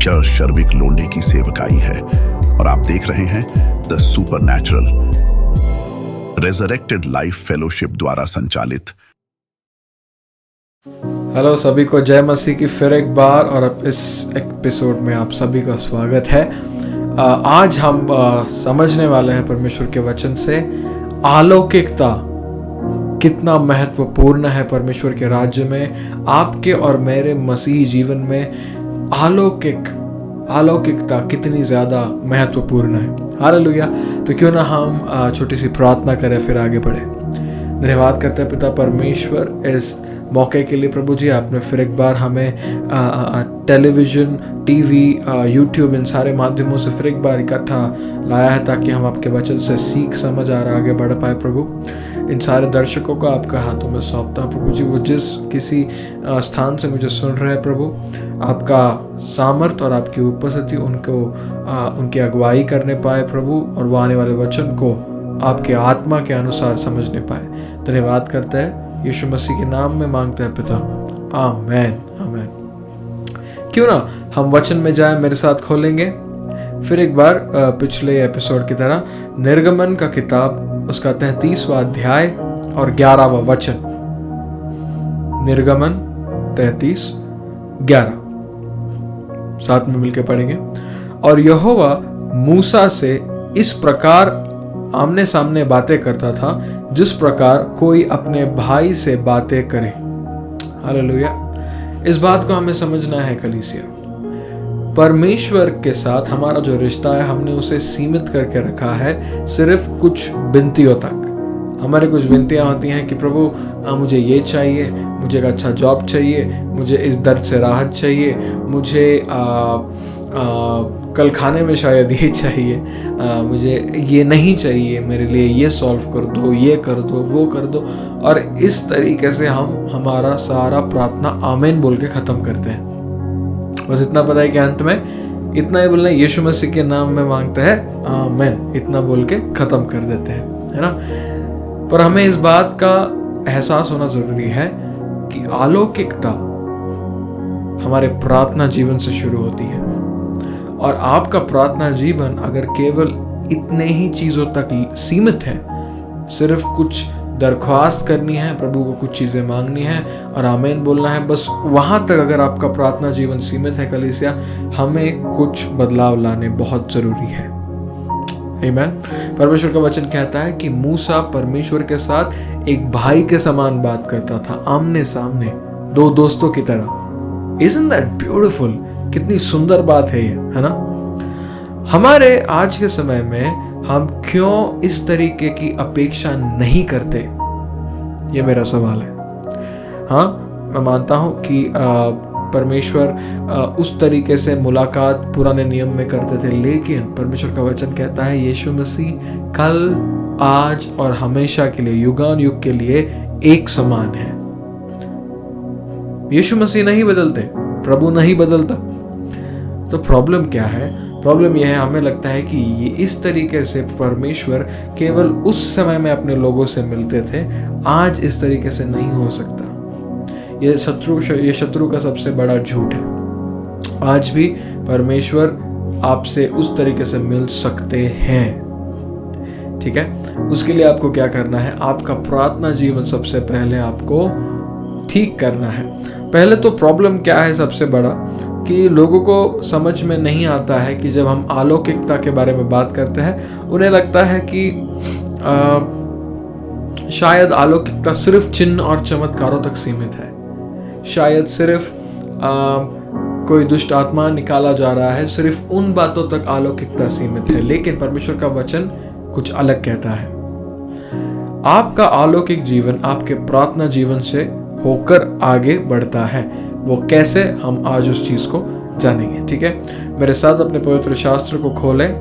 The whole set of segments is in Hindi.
एलिशा शर्विक लोंडे की सेवकाई है और आप देख रहे हैं the supernatural resurrected life fellowship द्वारा संचालित। हेलो सभी को, जय मसीह की फिर एक बार और अब इस एपिसोड में आप सभी का स्वागत है। आज हम समझने वाले हैं परमेश्वर के वचन से अलौकिकता कितना महत्वपूर्ण है परमेश्वर के राज्य में। आपके और मेरे मसीही जीवन में अलौकिकता कितनी ज़्यादा महत्वपूर्ण है। हालेलुया। तो क्यों ना हम छोटी सी प्रार्थना करें, फिर आगे बढ़े। धन्यवाद करते हैं पिता परमेश्वर इस मौके के लिए। प्रभु जी, आपने फिर एक बार हमें टेलीविज़न, टीवी, यूट्यूब, इन सारे माध्यमों से फिर एक बार इकट्ठा लाया है ताकि हम आपके वचन से सीख समझ आ रहा आगे बढ़ पाए। प्रभु, इन सारे दर्शकों को आपके हाथों में सौंपता हूँ प्रभु जी। वो जिस किसी स्थान से मुझे सुन रहे हैं प्रभु, आपका सामर्थ और आपकी उपस्थिति उनको उनकी अगुवाई करने पाए प्रभु, और वो आने वाले वचन को आपके आत्मा के अनुसार समझने पाए। धन्यवाद करते हैं, यीशु मसीह के नाम में मांगते हैं पिता, आमेन आमेन। क्यों ना हम वचन में जाएं, मेरे साथ खोलेंगे फिर एक बार पिछले एपिसोड की तरह निर्गमन का किताब, उसका 33वां अध्याय और 11वां वचन। निर्गमन 33:11 साथ में मिलकर पढ़ेंगे। और यहोवा मूसा से इस प्रकार आमने सामने बातें करता था जिस प्रकार कोई अपने भाई से बातें करे। हालेलुया। इस बात को हमें समझना है कलीसिया। परमेश्वर के साथ हमारा जो रिश्ता है, हमने उसे सीमित करके रखा है सिर्फ कुछ विनतियों तक। हमारे कुछ विनतियां होती हैं कि प्रभु मुझे ये चाहिए, मुझे एक अच्छा जॉब चाहिए, मुझे इस दर्द से राहत चाहिए, मुझे कल खाने में शायद ये चाहिए, मुझे ये नहीं चाहिए, मेरे लिए ये सॉल्व कर दो, ये कर दो, वो कर दो। और इस तरीके से हम हमारा सारा प्रार्थना आमीन बोल के ख़त्म करते हैं। बस इतना पता है कि अंत में इतना ही बोलना, यीशु मसीह के नाम में मांगते हैं, आमीन, इतना बोल के ख़त्म कर देते हैं, है ना। पर हमें इस बात का एहसास होना ज़रूरी है कि अलौकिकता हमारे प्रार्थना जीवन से शुरू होती है। और आपका प्रार्थना जीवन अगर केवल इतने ही चीज़ों तक सीमित है, सिर्फ कुछ दरख्वास्त करनी है, प्रभु को कुछ चीज़ें मांगनी है और आमीन बोलना है, बस वहाँ तक अगर आपका प्रार्थना जीवन सीमित है कलीसिया, हमें कुछ बदलाव लाने बहुत ज़रूरी है। आमीन। परमेश्वर का वचन कहता है कि मूसा परमेश्वर के साथ एक भाई के समान बात करता था, आमने सामने, दो दोस्तों की तरह। Isn't that beautiful? कितनी सुंदर बात है ये, है ना। हमारे आज के समय में हम क्यों इस तरीके की अपेक्षा नहीं करते, ये मेरा सवाल है। हाँ, मैं मानता हूँ कि परमेश्वर उस तरीके से मुलाकात पुराने नियम में करते थे, लेकिन परमेश्वर का वचन कहता है यीशु मसीह कल, आज और हमेशा के लिए, युगान युग के लिए एक समान है। यीशु मसीह नहीं बदलते, प्रभु नहीं बदलता। तो प्रॉब्लम क्या है? प्रॉब्लम यह है, हमें लगता है कि ये इस तरीके से परमेश्वर केवल उस समय में अपने लोगों से मिलते थे, आज इस तरीके से नहीं हो सकता। ये शत्रु का सबसे बड़ा झूठ है। आज भी परमेश्वर आपसे उस तरीके से मिल सकते हैं, ठीक है। उसके लिए आपको क्या करना है? आपका प्रार्थना जीवन सबसे पहले आपको ठीक करना है। पहले तो प्रॉब्लम क्या है सबसे बड़ा, कि लोगों को समझ में नहीं आता है कि जब हम अलौकिकता के बारे में बात करते हैं, उन्हें लगता है कि शायद अलौकिकता सिर्फ चिन्ह और चमत्कारों तक सीमित है, शायद सिर्फ कोई दुष्ट आत्मा निकाला जा रहा है, सिर्फ उन बातों तक अलौकिकता सीमित है। लेकिन परमेश्वर का वचन कुछ अलग कहता है। आपका अलौकिक जीवन आपके प्रार्थना जीवन से होकर आगे बढ़ता है। वो कैसे, हम आज उस चीज को जानेंगे, ठीक है। मेरे साथ अपने पवित्र शास्त्र को खोलें,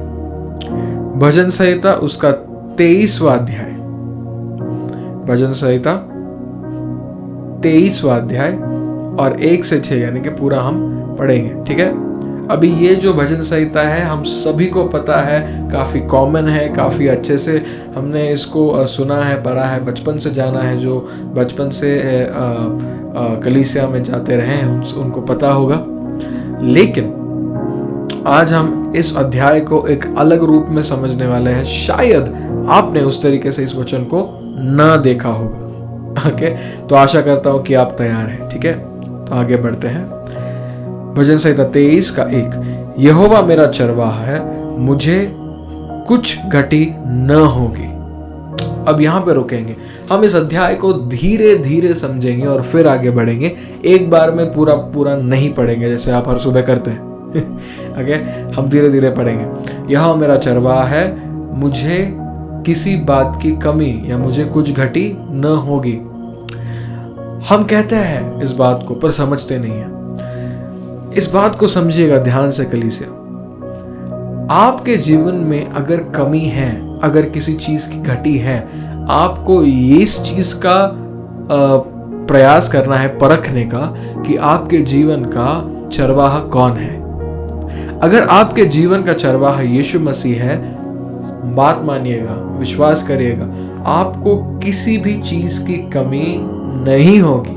भजन संहिता उसका 23वां अध्याय, भजन संहिता 23वां अध्याय और 1 से 6 यानी कि पूरा हम पढ़ेंगे, ठीक है। अभी ये जो भजन संहिता है हम सभी को पता है, काफ़ी कॉमन है, काफ़ी अच्छे से हमने इसको सुना है, पढ़ा है, बचपन से जाना है। जो बचपन से कलीसिया में जाते रहे हैं उनको पता होगा। लेकिन आज हम इस अध्याय को एक अलग रूप में समझने वाले हैं। शायद आपने उस तरीके से इस वचन को न देखा होगा। ओके, तो आशा करता हूं कि आप तैयार हैं। ठीक है, तो आगे बढ़ते हैं। भजन संहिता 23 का 1, यहोवा मेरा चरवाहा है, मुझे कुछ घटी न होगी। अब यहां पे रुकेंगे। हम इस अध्याय को धीरे धीरे समझेंगे और फिर आगे बढ़ेंगे। एक बार में पूरा पूरा नहीं पढ़ेंगे जैसे आप हर सुबह करते हैं। ओके, हम धीरे धीरे पढ़ेंगे। यह मेरा चरवाहा है, मुझे किसी बात की कमी या मुझे कुछ घटी न होगी। हम कहते हैं इस बात को पर समझते नहीं है। इस बात को समझिएगा ध्यान से कलीसिया। आपके जीवन में अगर कमी है, अगर किसी चीज की घटी है, आपको इस चीज का प्रयास करना है परखने का कि आपके जीवन का चरवाहा कौन है। अगर आपके जीवन का चरवाहा यीशु मसीह है, बात मानिएगा, विश्वास करिएगा, आपको किसी भी चीज की कमी नहीं होगी।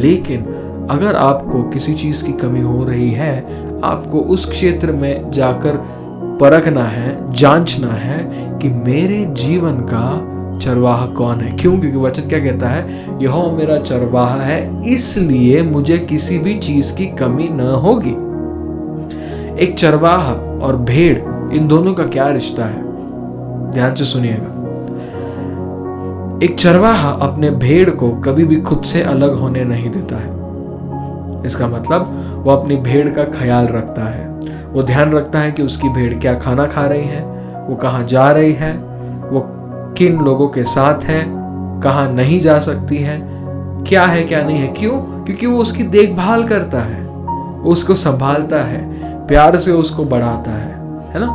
लेकिन अगर आपको किसी चीज की कमी हो रही है, आपको उस क्षेत्र में जाकर परखना है, जांचना है कि मेरे जीवन का चरवाहा कौन है। क्यों? क्योंकि वचन क्या कहता है? यहोवा मेरा चरवाहा है, इसलिए मुझे किसी भी चीज की कमी न होगी। एक चरवाहा और भेड़, इन दोनों का क्या रिश्ता है? ध्यान से सुनिएगा। एक चरवाहा अपने भेड़ को कभी भी खुद से अलग होने नहीं देता है। इसका मतलब वो अपनी भेड़ का ख्याल रखता है। वो ध्यान रखता है कि उसकी भेड़ क्या खाना खा रही है, वो कहाँ जा रही है, वो किन लोगों के साथ है, कहाँ नहीं जा सकती है, क्या है क्या नहीं है। क्यों? क्योंकि वो उसकी देखभाल करता है, वो उसको संभालता है, प्यार से उसको बढ़ाता है ना।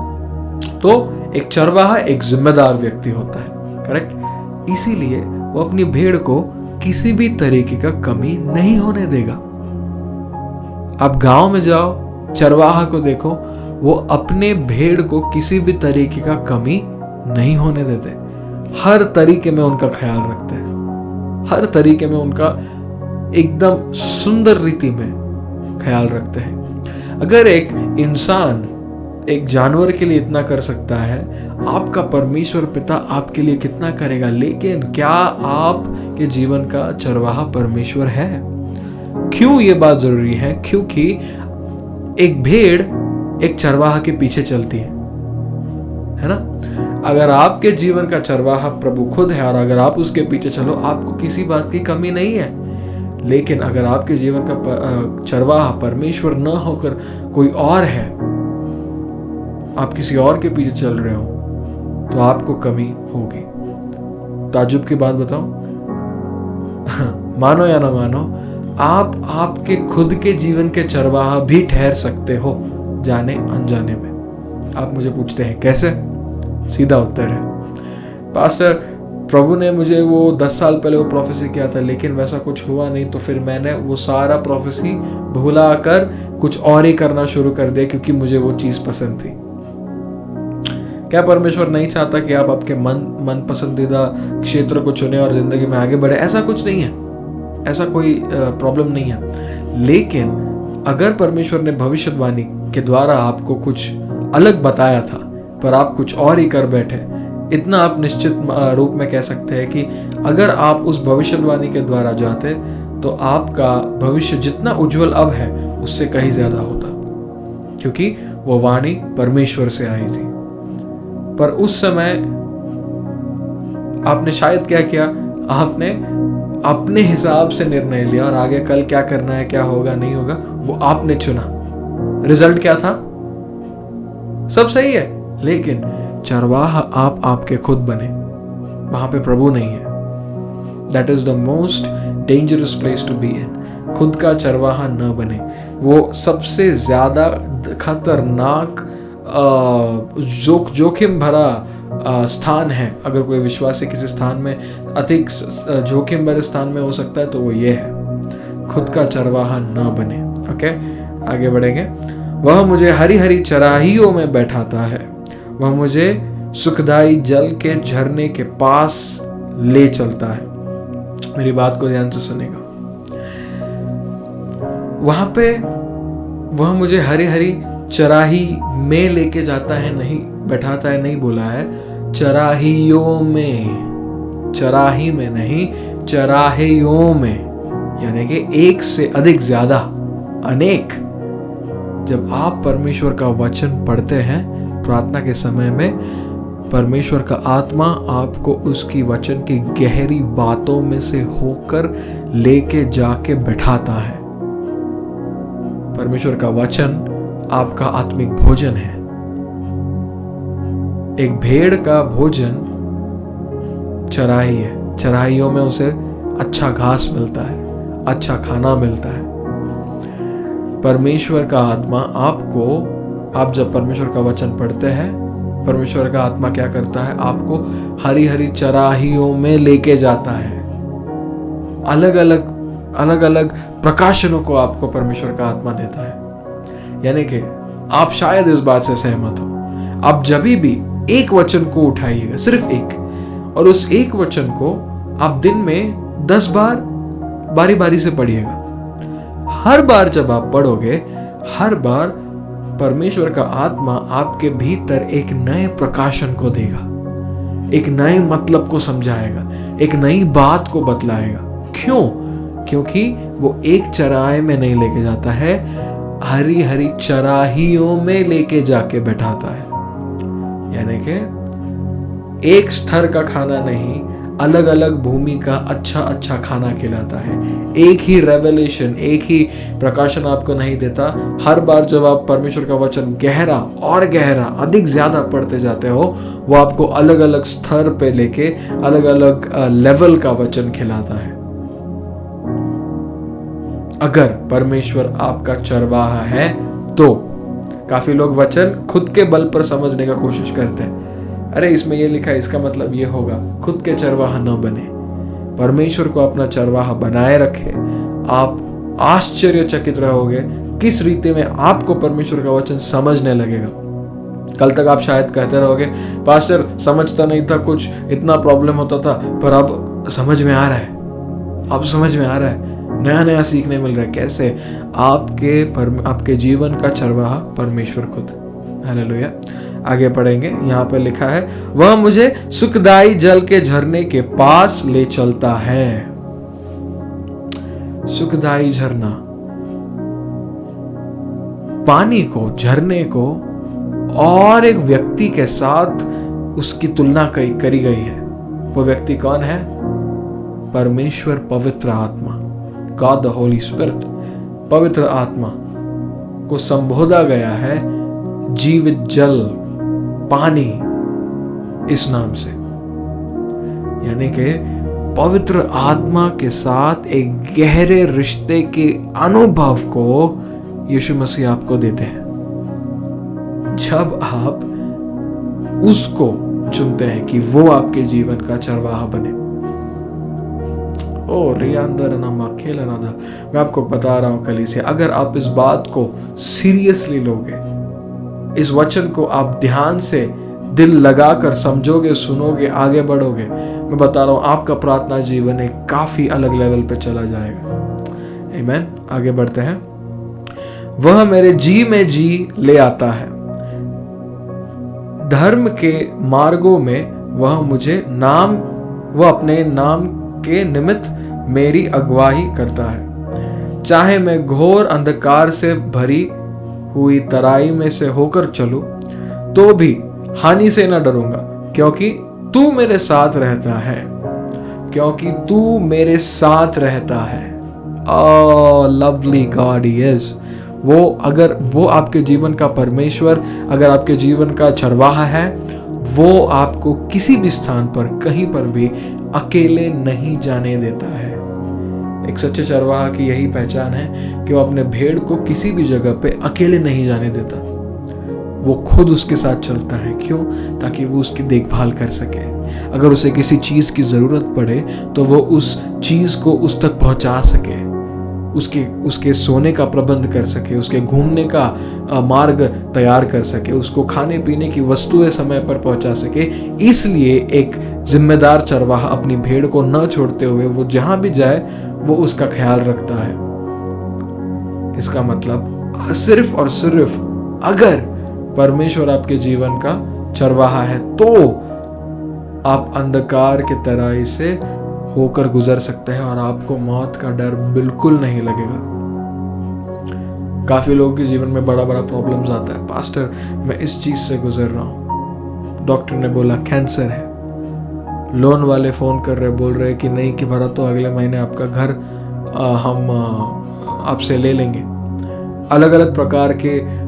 तो एक चरवाहा एक जिम्मेदार व्यक्ति होता है, करेक्ट। इसीलिए वो अपनी भेड़ को किसी भी तरीके का कमी नहीं होने देगा। आप गांव में जाओ, चरवाहा को देखो, वो अपने भेड़ को किसी भी तरीके का कमी नहीं होने देते। हर तरीके में उनका ख्याल रखते हैं, हर तरीके में उनका एकदम सुंदर रीति में ख्याल रखते हैं। अगर एक इंसान एक जानवर के लिए इतना कर सकता है, आपका परमेश्वर पिता आपके लिए कितना करेगा। लेकिन क्या आपके जीवन का चरवाहा परमेश्वर है? क्यों ये बात जरूरी है? क्योंकि एक भेड़ एक चरवाहा के पीछे चलती है ना। अगर आपके जीवन का चरवाहा प्रभु खुद है और अगर आप उसके पीछे चलो, आपको किसी बात की कमी नहीं है। लेकिन अगर आपके जीवन का चरवाहा परमेश्वर न होकर कोई और है, आप किसी और के पीछे चल रहे हो, तो आपको कमी होगी। ताजुब की बात बताऊं, मानो या ना मानो, आप आपके खुद के जीवन के चरवाहा भी ठहर सकते हो, जाने अनजाने में। आप मुझे पूछते हैं कैसे? सीधा उत्तर है, पास्टर प्रभु ने मुझे वो 10 साल पहले वो प्रोफेसी किया था, लेकिन वैसा कुछ हुआ नहीं, तो फिर मैंने वो सारा प्रोफेसी भुला कर कुछ और ही करना शुरू कर दिया क्योंकि मुझे वो चीज पसंद थी। क्या परमेश्वर नहीं चाहता कि आप आपके मन पसंदीदा क्षेत्र को चुने और जिंदगी में आगे बढ़े? ऐसा कुछ नहीं है, ऐसा कोई प्रॉब्लम नहीं है। लेकिन अगर परमेश्वर ने भविष्यवाणी के द्वारा आपको कुछ अलग बताया था पर आप कुछ और ही कर बैठे, इतना आप निश्चित रूप में कह सकते हैं कि अगर आप उस भविष्यवाणी के द्वारा जाते तो आपका भविष्य जितना उज्जवल अब है उससे कहीं ज्यादा होता, क्योंकि वो वाणी परमेश्वर से आई थी। पर उस समय आपने शायद क्या किया? आपने अपने हिसाब से निर्णय लिया और आगे कल क्या करना है, क्या होगा नहीं होगा, वो आपने चुना। रिजल्ट क्या था? सब सही है, लेकिन चरवाहा आप आपके खुद बने, वहां पे प्रभु नहीं है। That is the most dangerous place to be in. खुद का चरवाहा न बने, वो सबसे ज्यादा खतरनाक जोखिम भरा स्थान है। अगर कोई विश्वासी किसी स्थान में अधिक जोखिम भरे स्थान में हो सकता है तो वो ये है, खुद का चरवाहा न बने। ओके, आगे बढ़ेंगे। वह मुझे हरी हरी चराइयों में बैठाता है, वह मुझे सुखदाई जल के झरने के पास ले चलता है। मेरी बात को ध्यान से सुनेगा। वहां पे वह मुझे हरी हरी चराही में लेके जाता है, नहीं बैठाता है, नहीं बोला है, चराहियों में, चराही में नहीं, चराहियों में, यानी कि एक से अधिक, ज्यादा, अनेक। जब आप परमेश्वर का वचन पढ़ते हैं प्रार्थना के समय में, परमेश्वर का आत्मा आपको उसकी वचन की गहरी बातों में से होकर लेके जाके बैठाता है। परमेश्वर का वचन आपका आत्मिक भोजन है। एक भेड़ का भोजन चराही है, चराहियों में उसे अच्छा घास मिलता है, अच्छा खाना मिलता है। परमेश्वर का आत्मा आपको, आप जब परमेश्वर का वचन पढ़ते हैं, परमेश्वर का आत्मा क्या करता है, आपको हरी हरी चराहियों में लेके जाता है। अलग अलग प्रकाशनों को आपको परमेश्वर का आत्मा देता है। यानी कि आप शायद इस बात से सहमत हो, आप जब भी एक वचन को उठाइएगा, सिर्फ एक, और उस एक वचन को आप दिन में 10 बार बारी बारी से पढ़िएगा। हर बार जब आप पढ़ोगे, हर बार परमेश्वर का आत्मा आपके भीतर एक नए प्रकाशन को देगा, एक नए मतलब को समझाएगा, एक नई बात को बतलाएगा। क्यों? क्योंकि वो एक चराहे में नहीं लेके जाता है, हरी हरी चराहियों में लेके जाके बैठाता है। यानी कि एक स्तर का खाना नहीं, अलग अलग भूमि का अच्छा अच्छा खाना खिलाता है। एक ही रेवलेशन, एक ही प्रकाशन आपको नहीं देता। हर बार जब आप परमेश्वर का वचन गहरा और गहरा, अधिक ज्यादा पढ़ते जाते हो, वो आपको अलग अलग स्तर पे लेके अलग अलग लेवल का वचन खिलाता है। अगर परमेश्वर आपका चरवाहा है तो काफी लोग वचन खुद के बल पर समझने का कोशिश करते हैं। अरे इसमें ये लिखा है, इसका मतलब ये होगा। खुद के चरवाहा न बने, परमेश्वर को अपना चरवाहा बनाए रखे। आप आश्चर्यचकित रहोगे किस रीति में आपको परमेश्वर का वचन समझने लगेगा। कल तक आप शायद कहते रहोगे, पास्टर समझता नहीं था कुछ, इतना प्रॉब्लम होता था, पर अब समझ में आ रहा है, अब समझ में आ रहा है, नया नया सीखने मिल रहा है। कैसे? आपके जीवन का चरवाहा परमेश्वर खुद। हालेलुया। आगे पढ़ेंगे, यहाँ पर लिखा है, वह मुझे सुखदाई जल के झरने के पास ले चलता है। सुखदाई झरना, पानी को, झरने को और एक व्यक्ति के साथ उसकी तुलना करी गई है। वो व्यक्ति कौन है? परमेश्वर पवित्र आत्मा, गॉड द होली स्पिरिट। पवित्र आत्मा को संबोधा गया है जीवित जल, पानी, इस नाम से। यानी कि पवित्र आत्मा के साथ एक गहरे रिश्ते के अनुभव को यीशु मसीह आपको देते हैं। जब आप उसको चुनते हैं कि वो आपके जीवन का चरवाहा बने। मैं आपको बता रहा हूं कलीसिया, अगर आप इस बात को सीरियसली लोगे, इस वचन को आप ध्यान से दिल लगाकर समझोगे, सुनोगे, आगे बढ़ोगे, मैं बता रहा हूं आपका प्रार्थना जीवन एक काफी अलग लेवल पे चला जाएगा। आमीन। आगे बढ़ते हैं। वह मेरे जी में जी ले आता है, धर्म के मार्गों में वह अपने नाम के निमित्त मेरी अगुवाई करता है। चाहे मैं घोर अंधकार से भरी हुई तराई में से होकर चलूं, तो भी हानि से न डरूंगा, क्योंकि तू मेरे साथ रहता है। क्योंकि तू मेरे साथ रहता है। ओह लवली गॉड ही इज। अगर वो आपके जीवन का परमेश्वर, अगर आपके जीवन का चरवाहा है, वो आपको किसी भी स्थान पर, कहीं पर भी अकेले नहीं जाने देता है। एक सच्चे चरवाहा की यही पहचान है कि वो अपने भेड़ को किसी भी जगह पे अकेले नहीं जाने देता। वो खुद उसके साथ चलता है। क्यों? ताकि वो उसकी देखभाल कर सके। अगर उसे किसी चीज की जरूरत पड़े तो वो उस चीज को उस तक पहुंचा सके, उसके सोने का प्रबंध कर सके, उसके घूमने का मार्ग तैयार कर सके, उसको खाने पीने की वस्तुएं समय पर पहुंचा सके। इसलिए एक जिम्मेदार चरवाहा अपनी भेड़ को न छोड़ते हुए वो जहां भी जाए वो उसका ख्याल रखता है। इसका मतलब सिर्फ और सिर्फ अगर परमेश्वर आपके जीवन का चरवाहा है तो आप अंधकार के तराई से होकर गुजर सकते हैं और आपको मौत का डर बिल्कुल नहीं लगेगा। काफी लोगों के जीवन में बड़ा बड़ा प्रॉब्लम्स आता है, पास्टर मैं इस चीज से गुजर रहा हूँ, डॉक्टर ने बोला कैंसर है, लोन वाले फोन कर रहे बोल रहे कि नहीं कि भरा तो अगले महीने आपका घर हम आपसे ले लेंगे। अलग अलग प्रकार के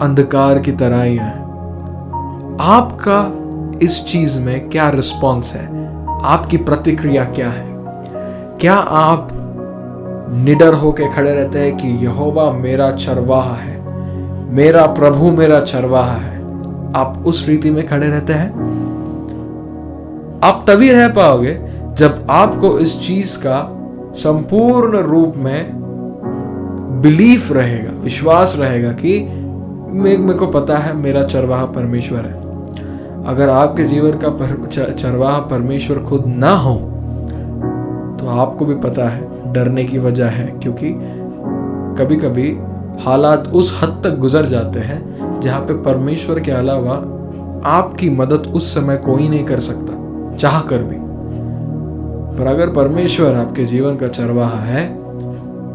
अंधकार की तराइयां हैं। आपका इस चीज में क्या रिस्पॉन्स है? आपकी प्रतिक्रिया क्या है? क्या आप निडर होके खड़े रहते हैं कि यहोवा मेरा चरवाहा है, मेरा प्रभु मेरा चरवाहा है? आप उस रीति में खड़े रहते हैं? आप तभी रह पाओगे जब आपको इस चीज का संपूर्ण रूप में बिलीफ रहेगा, विश्वास रहेगा कि मेरे को पता है मेरा चरवाहा परमेश्वर है। अगर आपके जीवन का चरवाहा परमेश्वर खुद ना हो तो आपको भी पता है डरने की वजह है, क्योंकि कभी कभी हालात उस हद तक गुजर जाते हैं जहां पे परमेश्वर के अलावा आपकी मदद उस समय कोई नहीं कर सकता चाह कर भी। पर अगर परमेश्वर आपके जीवन का चरवाहा है,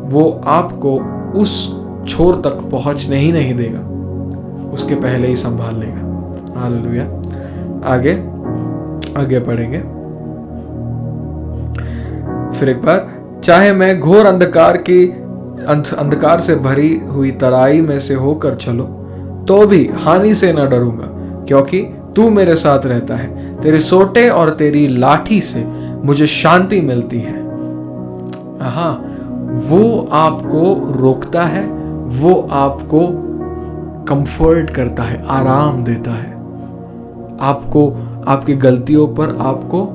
वो आपको उस छोर तक पहुंचने ही नहीं देगा, उसके पहले ही संभाल लेगा। हालेलुया। आगे आगे पढ़ेंगे फिर एक बार। चाहे मैं घोर अंधकार से भरी हुई तराई में से होकर चलो तो भी हानि से न डरूंगा, क्योंकि तू मेरे साथ रहता है। तेरे सोटे और तेरी लाठी से मुझे शांति मिलती है। हाँ, वो आपको रोकता है, वो आपको कंफर्ट करता है, आराम देता है, आपको आपकी गलतियों पर आपको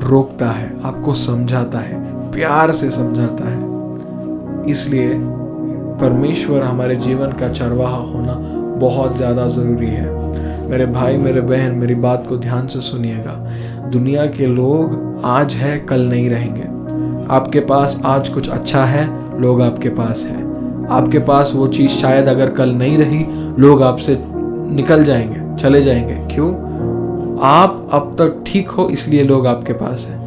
रोकता है, आपको समझाता है, प्यार से समझाता है। इसलिए परमेश्वर हमारे जीवन का चरवाहा होना बहुत ज़्यादा ज़रूरी है। मेरे भाई मेरे बहन, मेरी बात को ध्यान से सुनिएगा। दुनिया के लोग आज है कल नहीं रहेंगे। आपके पास आज कुछ अच्छा है, लोग आपके पास है। आपके पास वो चीज़ शायद अगर कल नहीं रही, लोग आपसे निकल जाएंगे, चले जाएंगे। क्यों? आप अब तक ठीक हो इसलिए लोग आपके पास है।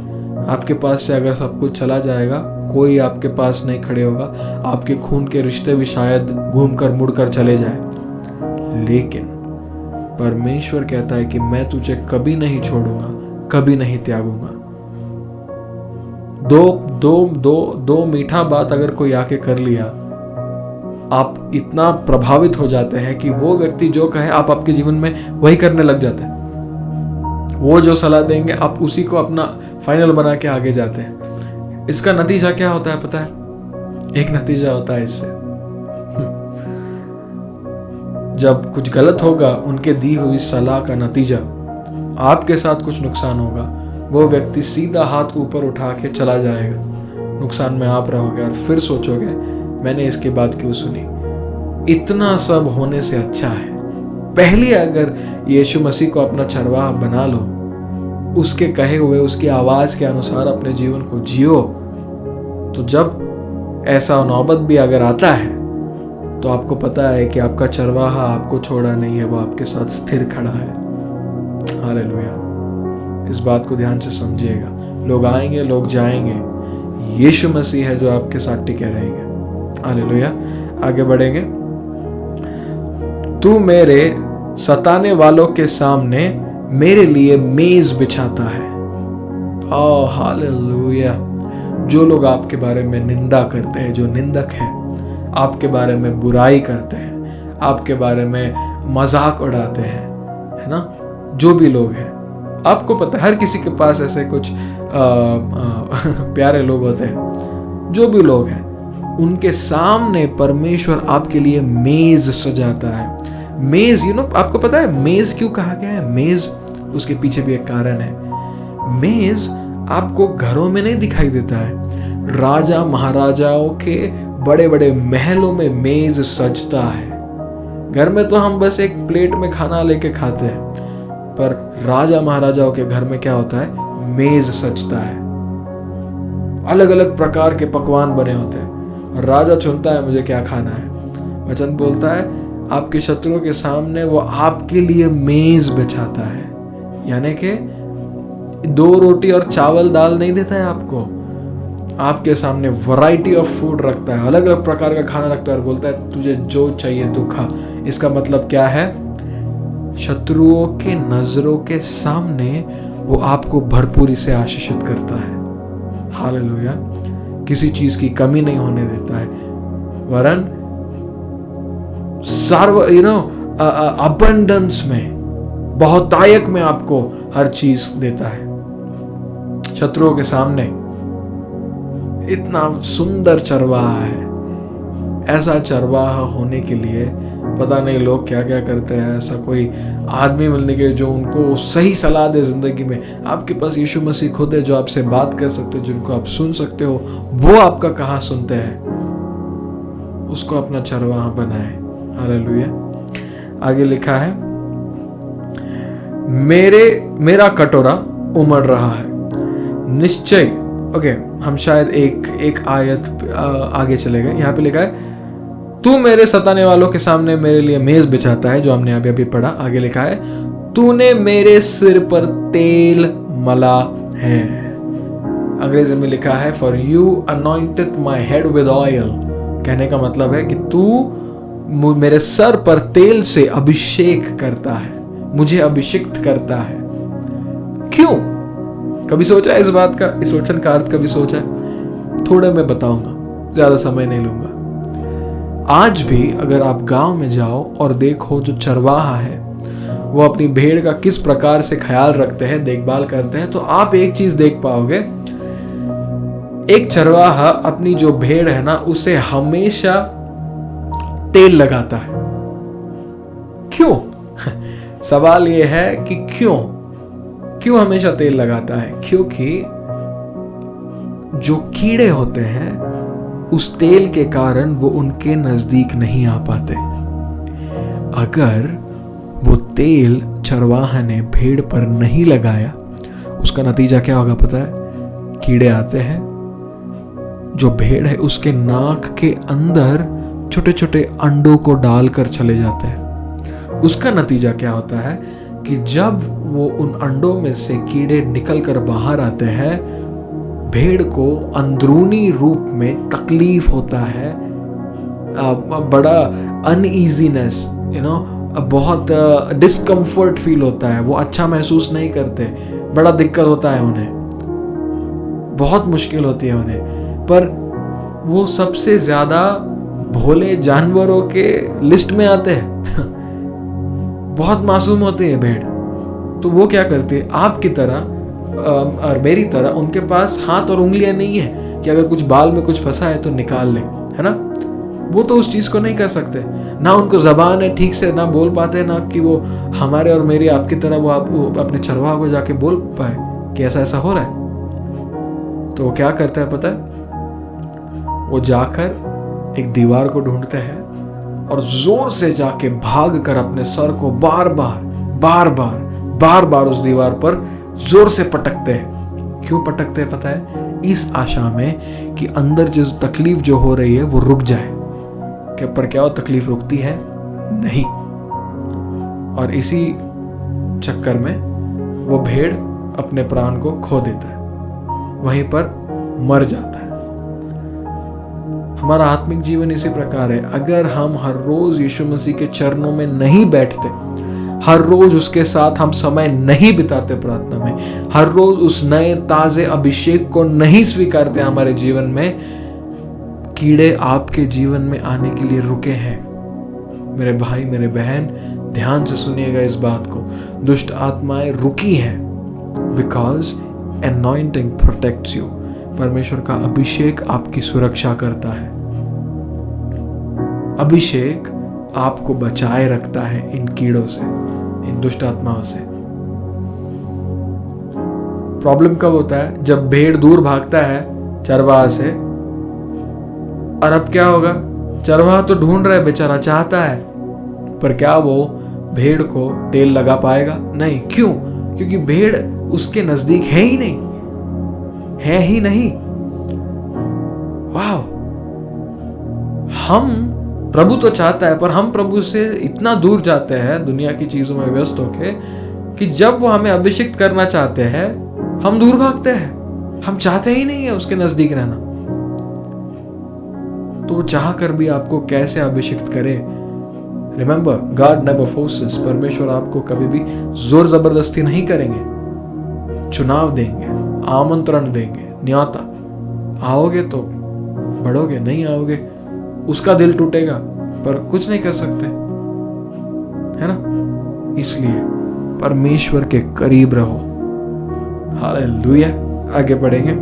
आपके पास से अगर सब कुछ चला जाएगा, कोई आपके पास नहीं खड़े होगा। आपके खून के रिश्ते भी शायद घूमकर मुड़कर चले जाए। लेकिन परमेश्वर कहता है कि मैं तुझे कभी नहीं छोड़ूंगा, कभी नहीं त्यागूंगा। दो मीठा बात अगर कोई आके कर लिया, आप इतना प्रभावित हो जाते हैं कि वो व्यक्ति जो कहे आप आपके जीवन में वही करने लग जाते हैं। वो जो सलाह देंगे आप उसी को अपना फाइनल बना के आगे जाते हैं। इसका नतीजा क्या होता है पता है? एक नतीजा होता है इससे, जब कुछ गलत होगा, उनके दी हुई सलाह का नतीजा आपके साथ कुछ नुकसान होगा, वो व्यक्ति सीधा हाथ ऊपर उठा के चला जाएगा। नुकसान में आप रहोगे और फिर सोचोगे मैंने इसके बाद क्यों सुनी। इतना सब होने से अच्छा है पहले अगर यीशु मसीह को अपना चरवाहा बना लो, उसके कहे हुए, उसकी आवाज के अनुसार अपने जीवन को जियो, तो जब ऐसा नौबत भी अगर आता है तो आपको पता है कि आपका चरवाहा आपको छोड़ा नहीं है, वो आपके साथ स्थिर खड़ा है। हालेलुया। इस बात को ध्यान से समझिएगा। लोग आएंगे, लोग जाएंगे, यीशु मसीह है जो आपके साथ टिके रहेंगे। हालेलुया। आगे बढ़ेंगे। तू मेरे सताने वालों के सामने मेरे लिए मेज बिछाता है। Oh hallelujah. जो लोग आपके बारे में निंदा करते हैं, जो निंदक हैं, आपके बारे में बुराई करते हैं, आपके बारे में मजाक उड़ाते हैं, है ना, जो भी लोग हैं, आपको पता है हर किसी के पास ऐसे कुछ प्यारे लोग होते हैं। जो भी लोग हैं उनके सामने परमेश्वर आपके लिए मेज सजाता है। मेज, आपको पता है मेज क्यों कहा गया है? मेज, उसके पीछे भी एक कारण है। मेज आपको घरों में नहीं दिखाई देता है। राजा महाराजाओं के बड़े बड़े महलों में मेज सजता है। घर में तो हम बस एक प्लेट में खाना लेके खाते हैं, पर राजा महाराजाओं के घर में क्या होता है? मेज सजता है। अलग अलग प्रकार के पकवान बने होते हैं और राजा चुनता है मुझे क्या खाना है। वचन बोलता है आपके शत्रुओं के सामने वो आपके लिए मेज बिछाता है, यानी कि 2 रोटी और चावल दाल नहीं देता है आपको, आपके सामने वैरायटी ऑफ फूड रखता है, अलग अलग प्रकार का खाना रखता है और बोलता है तुझे जो चाहिए तू खा। इसका मतलब क्या है? शत्रुओं के नजरों के सामने वो आपको भरपूरी से आशीषित करता है। हालेलुया। किसी चीज की कमी नहीं होने देता है, वरन अबंडेंस में, बहुतायत में आपको हर चीज देता है। शत्रुओं के सामने इतना सुंदर चरवाहा है। ऐसा चरवाहा होने के लिए पता नहीं लोग क्या क्या करते हैं। ऐसा कोई आदमी मिलने के जो उनको सही सलाह दे जिंदगी में। आपके पास यीशु मसीह खुद है जो आपसे बात कर सकते हो, जिनको आप सुन सकते हो। वो आपका कहाँ सुनते हैं? उसको अपना चरवाहा बनाए। हालेलुया। आगे लिखा है, मेरा कटोरा उमड़ रहा है निश्चय। ओके, हम शायद एक आयत आगे चले गए। यहाँ पे लिखा है, तू मेरे सताने वालों के सामने मेरे लिए मेज बिछाता है, जो हमने अभी पढ़ा। आगे लिखा है, तूने मेरे सिर पर तेल मला है। अंग्रेजी में लिखा है, for you anointed my head with oil. कहने का मतलब है कि तू मेरे सर पर तेल से अभिषेक करता है, मुझे अभिषिक्त करता है। क्यों? कभी सोचा है इस बात का? इस वचन का अर्थ कभी सोचा है? थोड़े मैं बताऊंगा, ज्यादा समय नहीं लूंगा। आज भी अगर आप गांव में जाओ और देखो जो चरवाहा है वो अपनी भेड़ का किस प्रकार से ख्याल रखते हैं, देखभाल करते हैं, तो आप एक चीज देख पाओगे। एक चरवाहा अपनी जो भेड़ है ना, उसे हमेशा तेल लगाता है। क्यों? सवाल यह है कि क्यों हमेशा तेल लगाता है? क्योंकि जो कीड़े होते हैं उस तेल के कारण वो उनके नजदीक नहीं आ पाते। अगर वो तेल चरवाहा ने भेड़ पर नहीं लगाया, उसका नतीजा क्या होगा पता है? कीड़े आते हैं, जो भेड़ है उसके नाक के अंदर छोटे छोटे अंडों को डालकर चले जाते हैं। उसका नतीजा क्या होता है कि जब वो उन अंडों में से कीड़े निकलकर बाहर आते हैं, भेड़ को अंदरूनी रूप में तकलीफ होता है, बड़ा अनईजीनेस, बहुत डिस्कम्फर्ट फील होता है। वो अच्छा महसूस नहीं करते, बड़ा दिक्कत होता है उन्हें, बहुत मुश्किल होती है उन्हें। पर वो सबसे ज्यादा भोले जानवरों के लिस्ट में आते हैं। बहुत मासूम होते हैं भेड़। तो वो क्या करते हैं? आपकी तरह और मेरी तरह उनके पास हाथ और उंगलियां नहीं है कि अगर कुछ बाल में कुछ फंसा है तो निकाल ले, है ना? वो तो उस चीज को नहीं कर सकते। ना उनको जबान है ठीक से, ना बोल पाते, ना कि वो हमारे और मेरी आपकी तरह वो अपने चरवाहा को जाके बोल पाए कि ऐसा ऐसा हो रहा है। तो वो क्या करता है पता है? वो जाकर एक दीवार को ढूंढते हैं और जोर से जाके भाग कर अपने सर को बार बार उस दीवार पर जोर से पटकते हैं। क्यों पटकते हैं पता है? इस आशा में कि अंदर जो तकलीफ जो हो रही है वो रुक जाए। पर क्या वो तकलीफ रुकती है? नहीं। और इसी चक्कर में वो भेड़ अपने प्राण को खो देता है, वहीं पर मर जाता है। हमारा आत्मिक जीवन इसी प्रकार है। अगर हम हर रोज यीशु मसीह के चरणों में नहीं बैठते, हर रोज उसके साथ हम समय नहीं बिताते प्रार्थना में, हर रोज उस नए ताजे अभिषेक को नहीं स्वीकारते हमारे जीवन में, कीड़े आपके जीवन में आने के लिए रुके हैं। मेरे भाई मेरे बहन, ध्यान से सुनिएगा इस बात को। दुष्ट आत्माएं रुकी हैं बिकॉज अनॉइंटिंग प्रोटेक्ट्स यू। परमेश्वर का अभिषेक आपकी सुरक्षा करता है। अभिषेक आपको बचाए रखता है इन कीड़ों से, इन दुष्ट आत्माओं से। प्रॉब्लम कब होता है? जब भेड़ दूर भागता है चरवाहा से, और अब क्या होगा? चरवाहा तो ढूंढ रहा है बेचारा, चाहता है, पर क्या वो भेड़ को तेल लगा पाएगा? नहीं। क्यों? क्योंकि भेड़ उसके नजदीक है ही नहीं। वाह! हम प्रभु तो चाहता है, पर हम प्रभु से इतना दूर जाते हैं दुनिया की चीजों में व्यस्त होके कि जब वो हमें अभिषिक्त करना चाहते हैं हम दूर भागते हैं। हम चाहते ही नहीं है उसके नजदीक रहना। तो वो चाह कर भी आपको कैसे अभिषिक्त करे? Remember, God never forces. परमेश्वर आपको कभी भी जोर जबरदस्ती नहीं करेंगे। चुनाव देंगे, आमंत्रण देंगे, न्योता। आओगे तो बढ़ोगे, नहीं आओगे उसका दिल टूटेगा, पर कुछ नहीं कर सकते, है ना? इसलिए परमेश्वर के करीब रहो। हालेलुया। आगे पढ़ेंगे।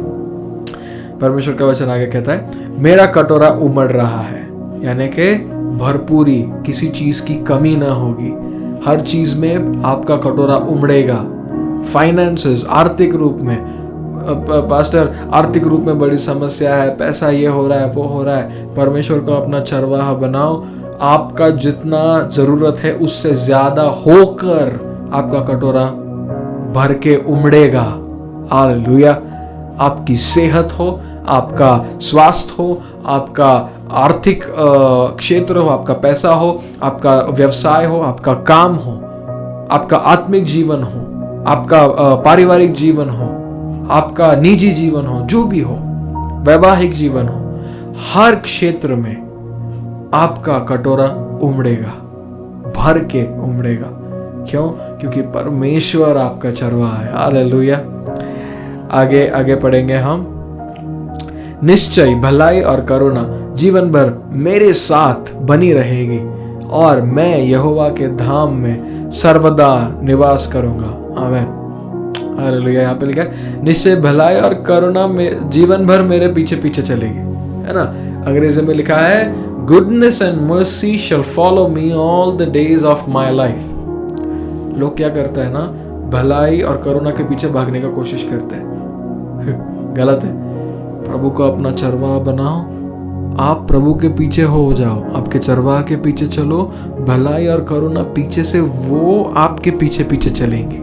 परमेश्वर का वचन आगे कहता है, मेरा कटोरा उमड़ रहा है, यानी कि भरपूरी, किसी चीज की कमी ना होगी। हर चीज में आपका कटोरा उमड़ेगा। फाइनेंसेस, आर्थिक रूप में, पास्टर आर्थिक रूप में बड़ी समस्या है, पैसा ये हो रहा है वो हो रहा है, परमेश्वर को अपना चरवाहा बनाओ। आपका जितना जरूरत है उससे ज्यादा होकर आपका कटोरा भर के उमड़ेगा। हालेलुया। आपकी सेहत हो, आपका स्वास्थ्य हो, आपका आर्थिक क्षेत्र हो, आपका पैसा हो, आपका व्यवसाय हो, आपका काम हो, आपका आत्मिक जीवन हो, आपका पारिवारिक जीवन हो, आपका निजी जीवन हो, जो भी हो, वैवाहिक जीवन हो, हर क्षेत्र में आपका कटोरा उमड़ेगा, भर के उमड़ेगा। क्यों? क्योंकि परमेश्वर आपका चरवाहा है। हालेलुया। आगे आगे पढ़ेंगे हम। निश्चय भलाई और करुणा जीवन भर मेरे साथ बनी रहेगी और मैं यहोवा के धाम में सर्वदा निवास करूंगा। आमीन। हालेलुया। यहाँ पे लिखा है, निश्चय भलाई और करुणा में जीवन भर मेरे पीछे पीछे चलेगी, है ना? अंग्रेजी में लिखा है, goodness and mercy shall follow me all the days of my life. लोग क्या करते हैं ना, भलाई और करुणा के पीछे भागने का कोशिश करते हैं। गलत है। प्रभु को अपना चरवाहा बनाओ, आप प्रभु के पीछे हो जाओ, आपके चरवाहा के पीछे चलो। भलाई और करुणा पीछे से वो आपके पीछे पीछे चलेंगे,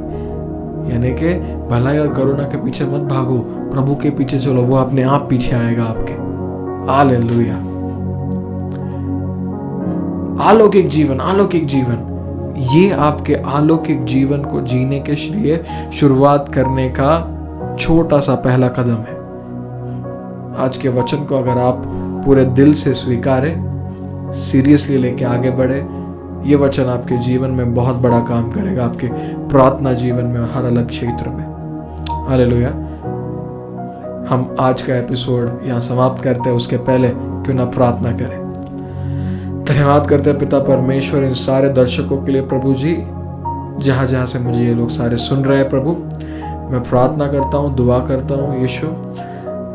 यानी कि भलाई और करुणा के पीछे मत भागो, प्रभु के पीछे चलो, वो अपने आप पीछे आएगा आपके। हालेलुया। अलौकिक जीवन, अलौकिक जीवन, ये आपके अलौकिक जीवन को जीने के लिए शुरुआत करने का छोटा सा पहला कदम है। आज के वचन को अगर आप पूरे दिल से स्वीकारें, सीरियसली लेके आगे बढ़े, ये वचन आपके जीवन में बहुत बड़ा काम करेगा, आपके प्रार्थना जीवन में, हर अलग क्षेत्र में। हालेलुया। हम आज का एपिसोड यहाँ समाप्त करते हैं, उसके पहले क्यों ना प्रार्थना करें। धन्यवाद करते हैं पिता परमेश्वर इन सारे दर्शकों के लिए प्रभु जी, जहाँ जहाँ से मुझे ये लोग सारे सुन रहे हैं प्रभु। मैं प्रार्थना करता हूँ, दुआ करता हूँ यीशु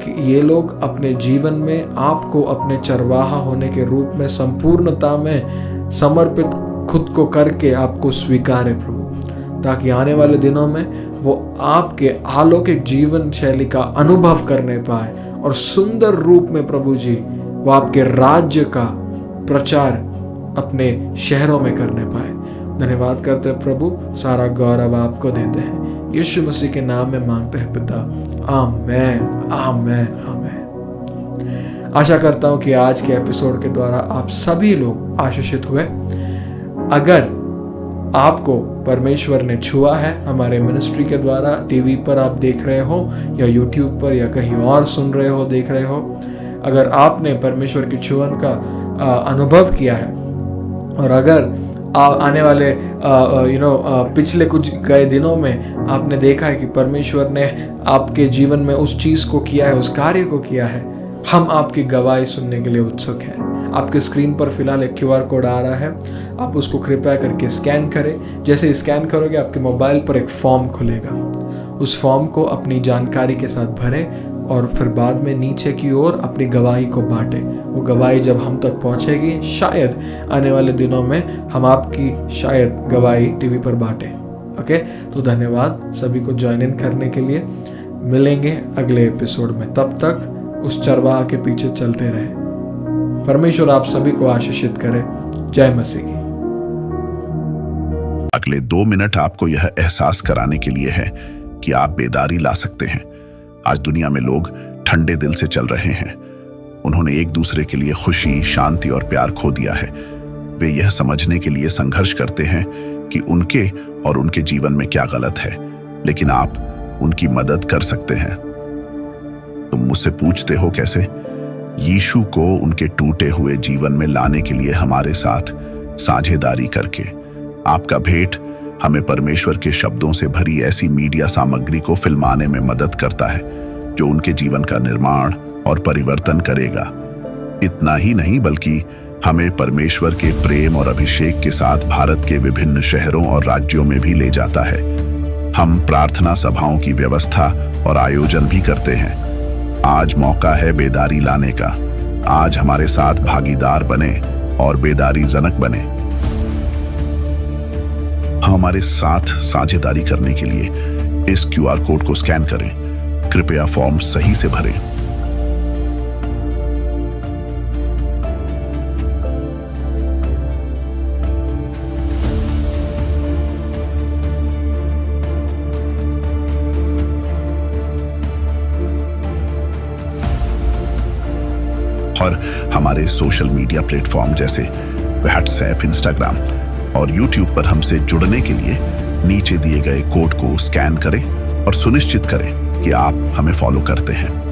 कि ये लोग अपने जीवन में आपको अपने चरवाहा होने के रूप में संपूर्णता में समर्पित खुद को करके आपको स्वीकारे प्रभु, ताकि आने वाले दिनों में वो आपके अलौकिक जीवन शैली का अनुभव करने पाए और सुंदर रूप में प्रभु जी वो आपके राज्य का प्रचार अपने शहरों में करने पाए। धन्यवाद करते हैं प्रभु, सारा गौरव आपको देते हैं, यीशु मसीह के नाम में मांगते हैं पिता। आमेन, आमेन, आमेन। आशा करता हूं कि आज के एपिसोड के द्वारा आप सभी लोग आशीषित हुए। अगर आपको परमेश्वर ने छुआ है हमारे मिनिस्ट्री के द्वारा, टीवी पर आप देख रहे हो या यूट्यूब पर या कहीं और सुन रहे हो, देख रहे हो, अगर आपने परमेश्वर की छुअन का अनुभव किया है और अगर आने वाले पिछले कुछ गए दिनों में आपने देखा है कि परमेश्वर ने आपके जीवन में उस चीज़ को किया है, उस कार्य को किया है, हम आपकी गवाही सुनने के लिए उत्सुक हैं। आपके स्क्रीन पर फिलहाल एक QR कोड आ रहा है, आप उसको कृपया करके स्कैन करें। जैसे स्कैन करोगे आपके मोबाइल पर एक फॉर्म खुलेगा, उस फॉर्म को अपनी जानकारी के साथ भरें और फिर बाद में नीचे की ओर अपनी गवाही को बांटें। वो गवाही जब हम तक पहुंचेगी, शायद आने वाले दिनों में हम आपकी शायद गवाही टीवी पर बांटें। ओके, तो धन्यवाद सभी को ज्वाइन इन करने के लिए। मिलेंगे अगले एपिसोड में, तब तक उस चरवाहा के पीछे चलते रहे। परमेश्वर आप सभी को आशीषित करे। जय मसीह की। अगले 2 मिनट आपको यह एहसास कराने के लिए है कि आप बेदारी ला सकते हैं। आज दुनिया में लोग ठंडे दिल से चल रहे हैं, उन्होंने एक दूसरे के लिए खुशी, शांति और प्यार खो दिया है। वे यह समझने के लिए संघर्ष करते हैं कि उनके और उनके जीवन में क्या गलत है, लेकिन आप उनकी मदद कर सकते हैं। तुम मुझसे पूछते हो कैसे? यीशु को उनके टूटे हुए जीवन में लाने के लिए हमारे साथ साझेदारी करके। आपका भेंट हमें परमेश्वर के शब्दों से भरी ऐसी मीडिया सामग्री को फिल्माने में मदद करता है जो उनके जीवन का निर्माण और परिवर्तन करेगा। इतना ही नहीं, बल्कि हमें परमेश्वर के प्रेम और अभिषेक के साथ भारत के विभिन्न शहरों और राज्यों में भी ले जाता है। हम प्रार्थना सभाओं की व्यवस्था और आयोजन भी करते हैं। आज मौका है बेदारी लाने का। आज हमारे साथ भागीदार बने और बेदारी जनक बने। हमारे साथ साझेदारी करने के लिए इस QR कोड को स्कैन करें। कृपया फॉर्म सही से भरें। और हमारे सोशल मीडिया प्लेटफॉर्म जैसे व्हाट्सएप, इंस्टाग्राम और यूट्यूब पर हमसे जुड़ने के लिए नीचे दिए गए कोड को स्कैन करें और सुनिश्चित करें कि आप हमें फॉलो करते हैं।